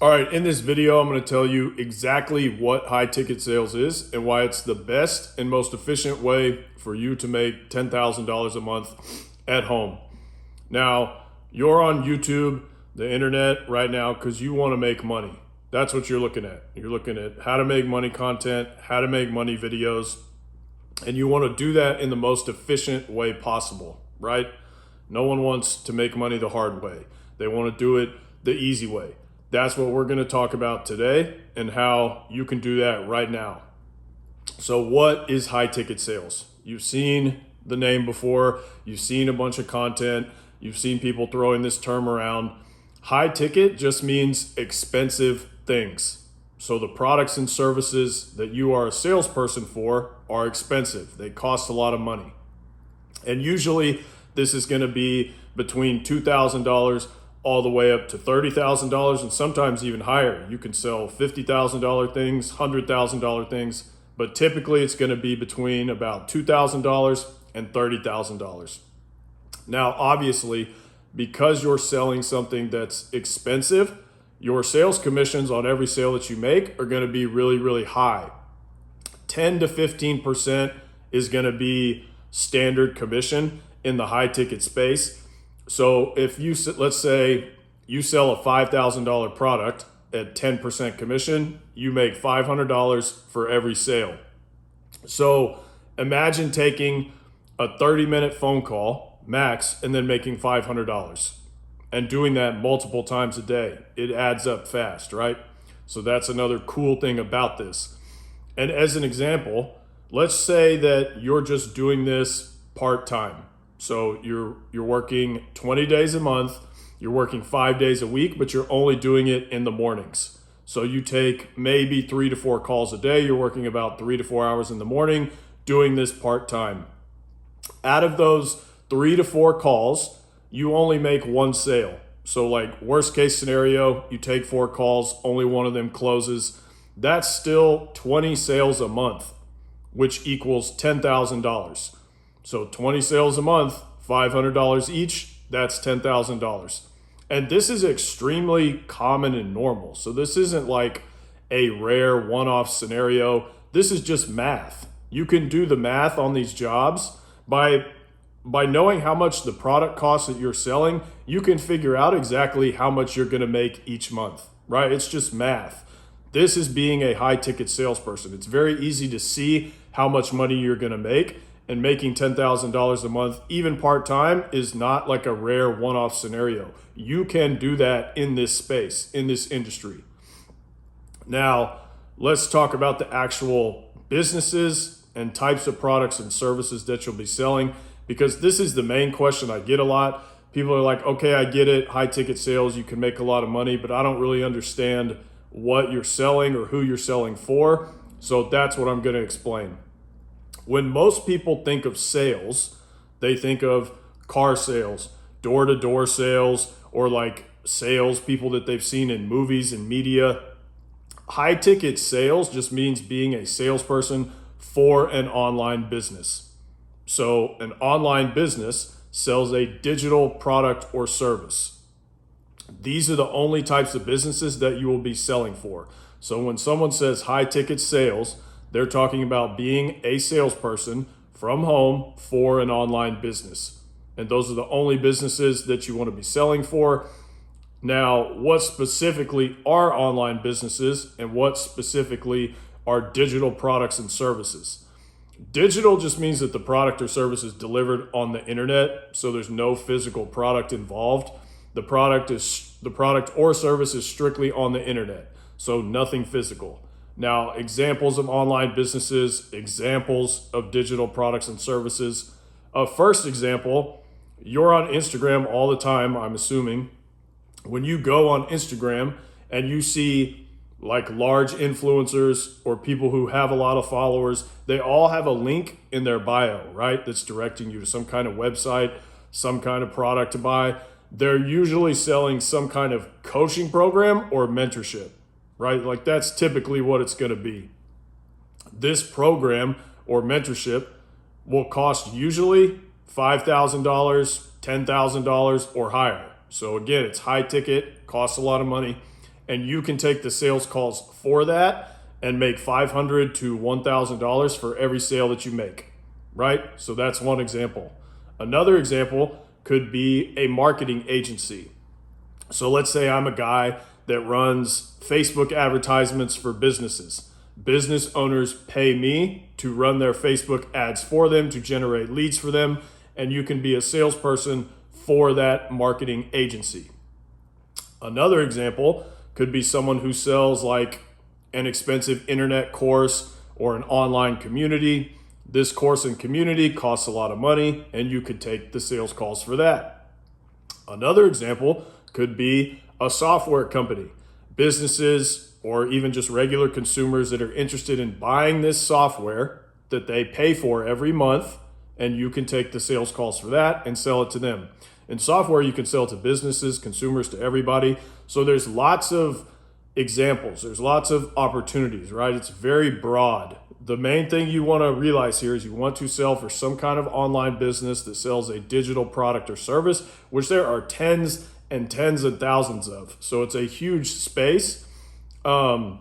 All right, in this video, I'm going to tell you exactly what high ticket sales is and why it's the best and most efficient way for you to make $10,000 a month at home. Now, you're on YouTube, the internet right now because you want to make money. That's what you're looking at. You're looking at how to make money content, how to make money videos, and you want to do that in the most efficient way possible, right? No one wants to make money the hard way. They want to do it the easy way. That's what we're going to talk about today and how you can do that right now. So what is high ticket sales? You've seen the name before. You've seen a bunch of content. You've seen people throwing this term around. High ticket just means expensive things. So the products and services that you are a salesperson for are expensive. They cost a lot of money. And usually this is going to be between $2,000 all the way up to $30,000 and sometimes even higher. You can sell $50,000 things, $100,000 things, but typically it's going to be between about $2,000 and $30,000. Now, obviously, because you're selling something that's expensive, your sales commissions on every sale that you make are going to be really, really high. 10 to 15% is going to be standard commission in the high ticket space. So if you, let's say you sell a $5,000 product at 10% commission, you make $500 for every sale. So imagine taking a 30-minute phone call max and then making $500 and doing that multiple times a day. It adds up fast, right? So that's another cool thing about this. And as an example, let's say that you're just doing this part-time. So you're working 20 days a month, you're working 5 days a week, but you're only doing it in the mornings. So you take maybe 3 to 4 calls a day. You're working about 3 to 4 hours in the morning doing this part-time. Out of those 3 to 4 calls, you only make one sale. So like worst case scenario, you take 4 calls, only one of them closes. That's still 20 sales a month, which equals $10,000. So 20 sales a month, $500 each, that's $10,000. And this is extremely common and normal. So this isn't like a rare one-off scenario. This is just math. You can do the math on these jobs by knowing how much the product costs that you're selling. You can figure out exactly how much you're going to make each month, right? It's just math. This is being a high ticket salesperson. It's very easy to see how much money you're going to make. And making $10,000 a month, even part-time, is not like a rare one-off scenario. You can do that in this space, in this industry. Now, let's talk about the actual businesses and types of products and services that you'll be selling, because this is the main question I get a lot. People are like, okay, I get it, high ticket sales, you can make a lot of money, but I don't really understand what you're selling or who you're selling for. So that's what I'm going to explain. When most people think of sales, they think of car sales, door-to-door sales, or like sales people that they've seen in movies and media. High ticket sales just means being a salesperson for an online business. So an online business sells a digital product or service. These are the only types of businesses that you will be selling for. So when someone says high ticket sales, they're talking about being a salesperson from home for an online business. And those are the only businesses that you want to be selling for. Now, what specifically are online businesses and what specifically are digital products and services? Digital just means that the product or service is delivered on the internet, so there's no physical product involved. The product or service is strictly on the internet, so nothing physical. Now, examples of online businesses, examples of digital products and services. A first example, you're on Instagram all the time, I'm assuming. When you go on Instagram and you see like large influencers or people who have a lot of followers, they all have a link in their bio, right? That's directing you to some kind of website, some kind of product to buy. They're usually selling some kind of coaching program or mentorship, right? Like that's typically what it's going to be. This program or mentorship will cost usually $5,000, $10,000 or higher. So again, it's high ticket, costs a lot of money. and you can take the sales calls for that and make $500 to $1,000 for every sale that you make, right? So that's one example. Another example could be a marketing agency. So let's say I'm a guy that runs Facebook advertisements for businesses. Business owners pay me to run their Facebook ads for them, to generate leads for them, and you can be a salesperson for that marketing agency. Another example could be someone who sells like an expensive internet course or an online community. This course and community costs a lot of money, and you could take the sales calls for that. Another example could be a software company. Businesses or even just regular consumers that are interested in buying this software that they pay for every month, and you can take the sales calls for that and sell it to them. In software, you can sell to businesses, consumers, to everybody. So there's lots of examples. There's lots of opportunities, right? It's very broad. The main thing you want to realize here is you want to sell for some kind of online business that sells a digital product or service, which there are tens and tens of thousands of. So it's a huge space. And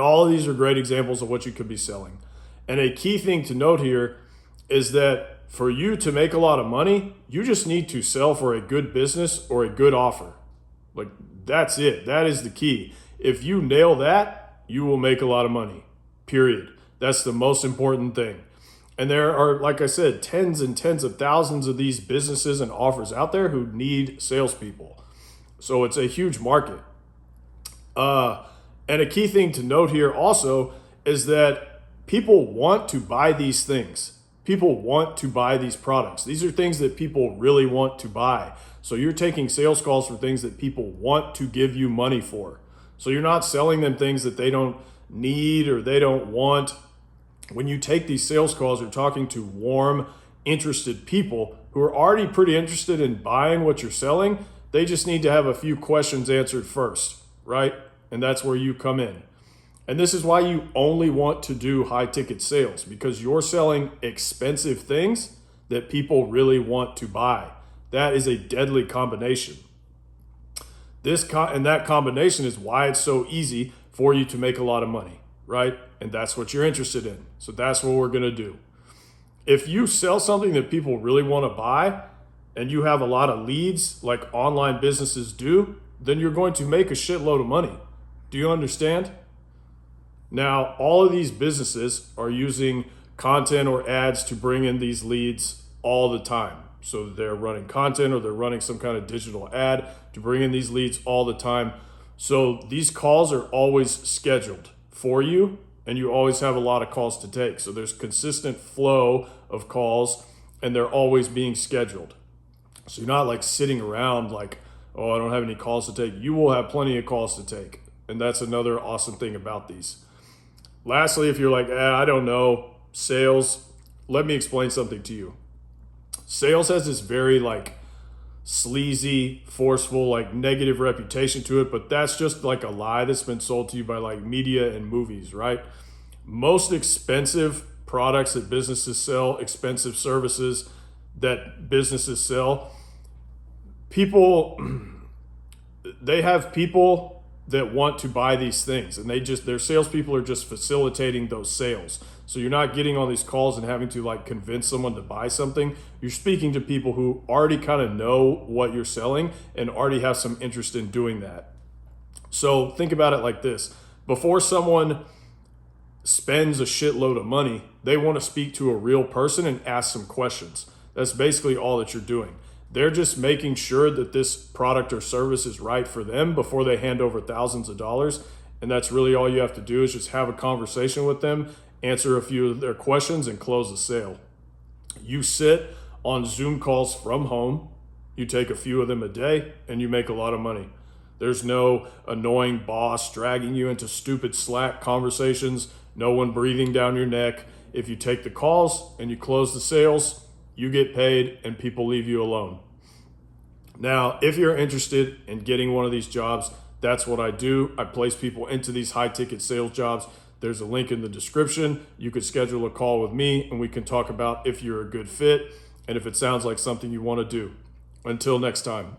all of these are great examples of what you could be selling. And a key thing to note here is that for you to make a lot of money, you just need to sell for a good business or a good offer. Like, that's it. That is the key. If you nail that, you will make a lot of money, period. That's the most important thing. And there are, like I said, tens and tens of thousands of these businesses and offers out there who need salespeople. So it's a huge market. And a key thing to note here also is that people want to buy these things. People want to buy these products. These are things that people really want to buy. So you're taking sales calls for things that people want to give you money for. So you're not selling them things that they don't need or they don't want. When you take these sales calls, you're talking to warm, interested people who are already pretty interested in buying what you're selling. They just need to have a few questions answered first, right? And that's where you come in. And this is why you only want to do high ticket sales, because you're selling expensive things that people really want to buy. That is a deadly combination. And that combination is why it's so easy for you to make a lot of money, right? And that's what you're interested in. So that's what we're going to do. If you sell something that people really want to buy and you have a lot of leads like online businesses do, then you're going to make a shitload of money. Do you understand? Now, all of these businesses are using content or ads to bring in these leads all the time. So they're running content or they're running some kind of digital ad to bring in these leads all the time. So these calls are always scheduled for you, and you always have a lot of calls to take. So there's consistent flow of calls, and they're always being scheduled. So you're not like sitting around like, oh, I don't have any calls to take. You will have plenty of calls to take. And that's another awesome thing about these. Lastly, if you're like, I don't know, sales, let me explain something to you. Sales has this very like sleazy, forceful, like negative reputation to it, but that's just like a lie that's been sold to you by like media and movies, right? Most expensive products that businesses sell, expensive services that businesses sell, they have people that want to buy these things, and their salespeople are just facilitating those sales. So you're not getting on these calls and having to like convince someone to buy something. You're speaking to people who already kind of know what you're selling and already have some interest in doing that. So think about it like this. Before someone spends a shitload of money, they want to speak to a real person and ask some questions. That's basically all that you're doing. They're just making sure that this product or service is right for them before they hand over thousands of dollars. And that's really all you have to do is just have a conversation with them, answer a few of their questions, and close the sale. You sit on Zoom calls from home, you take a few of them a day, and you make a lot of money. There's no annoying boss dragging you into stupid Slack conversations, no one breathing down your neck. If you take the calls and you close the sales, you get paid and people leave you alone. Now, if you're interested in getting one of these jobs, that's what I do. I place people into these high ticket sales jobs. There's a link in the description. You could schedule a call with me and we can talk about if you're a good fit and if it sounds like something you want to do. Until next time.